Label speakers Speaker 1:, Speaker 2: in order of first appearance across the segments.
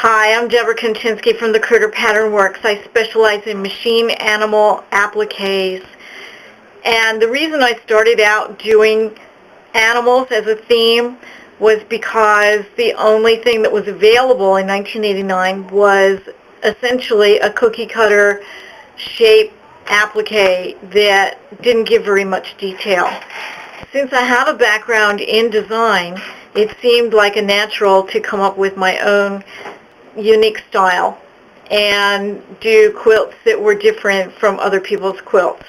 Speaker 1: Hi, I'm Deborah Kontinsky from the Critter Pattern Works. I specialize in machine animal appliques. And the reason I started out doing animals as a theme was because the only thing that was available in 1989 was essentially a cookie cutter shape applique that didn't give very much detail. Since I have a background in design, it seemed like a natural to come up with my own unique style and do quilts that were different from other people's quilts.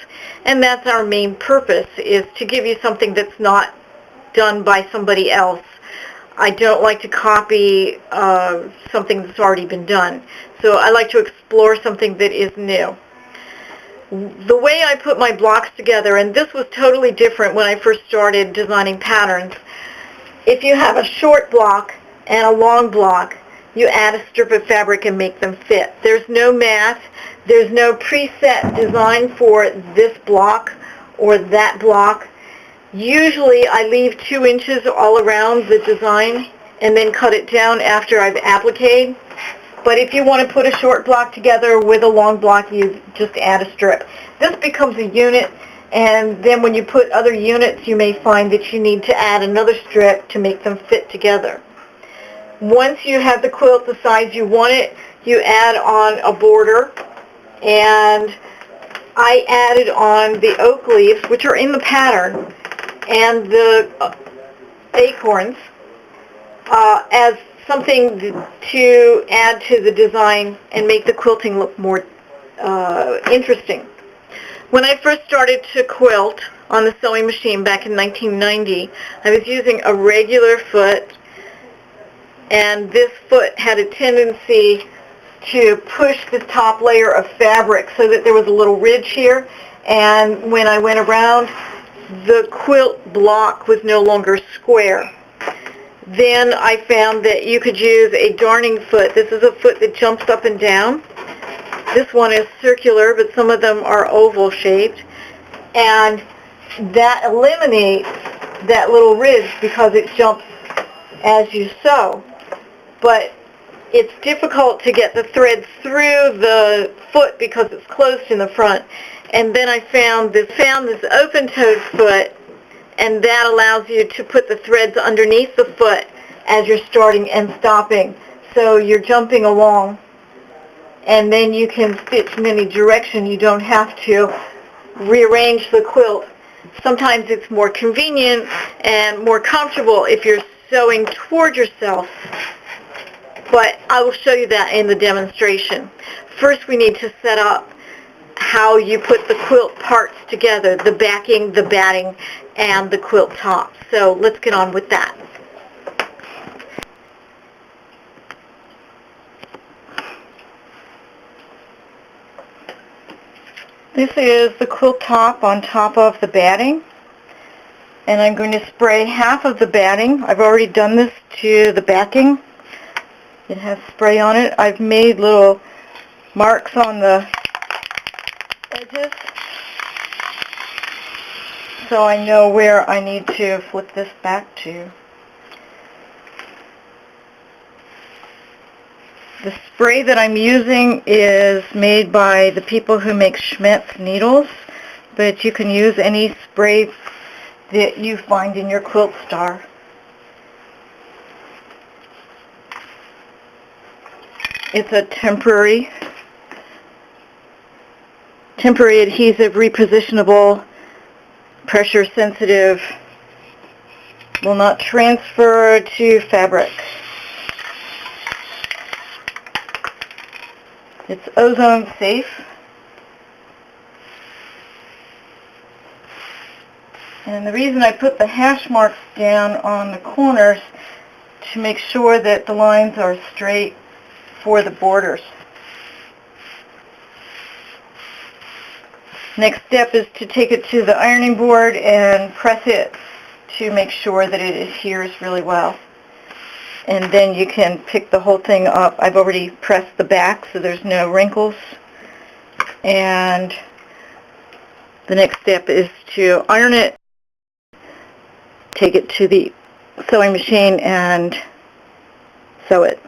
Speaker 1: And that's our main purpose, is to give you something that's not done by somebody else. I don't like to copy something that's already been done. So I like to explore something that is new. The way I put my blocks together, and this was totally different when I first started designing patterns, if you have a short block and a long block, you add a strip of fabric and make them fit. There's no math, there's no preset design for this block or that block. Usually I leave 2 inches all around the design and then cut it down after I've appliqued. But if you want to put a short block together with a long block, you just add a strip. This becomes a unit, and then when you put other units, you may find that you need to add another strip to make them fit together. Once you have the quilt the size you want it, you add on a border, and I added on the oak leaves, which are in the pattern, and the acorns as something to add to the design and make the quilting look more interesting. When I first started to quilt on the sewing machine back in 1990, I was using a regular foot, and this foot had a tendency to push the top layer of fabric so that there was a little ridge here, and when I went around, the quilt block was no longer square. Then I found that you could use a darning foot. This is a foot that jumps up and down. This one is circular, but some of them are oval shaped, and that eliminates that little ridge because it jumps as you sew. But it's difficult to get the threads through the foot because it's closed in the front. And then I found this open-toed foot, and that allows you to put the threads underneath the foot as you're starting and stopping. So you're jumping along, and then you can stitch in any direction. You don't have to rearrange the quilt. Sometimes it's more convenient and more comfortable if you're sewing toward yourself, but I will show you that in the demonstration. First, we need to set up how you put the quilt parts together, the backing, the batting, and the quilt top. So let's get on with that. This is the quilt top on top of the batting, and I'm going to spray half of the batting. I've already done this to the backing. It has spray on it. I've made little marks on the edges so I know where I need to flip this back to. The spray that I'm using is made by the people who make Schmetz needles, but you can use any spray that you find in your quilt star. It's a temporary adhesive, repositionable, pressure sensitive, will not transfer to fabric. It's ozone safe. And the reason I put the hash marks down on the corners to make sure that the lines are straight for the borders. Next step is to take it to the ironing board and press it to make sure that it adheres really well. And then you can pick the whole thing up. I've already pressed the back so there's no wrinkles. And the next step is to iron it, take it to the sewing machine and sew it.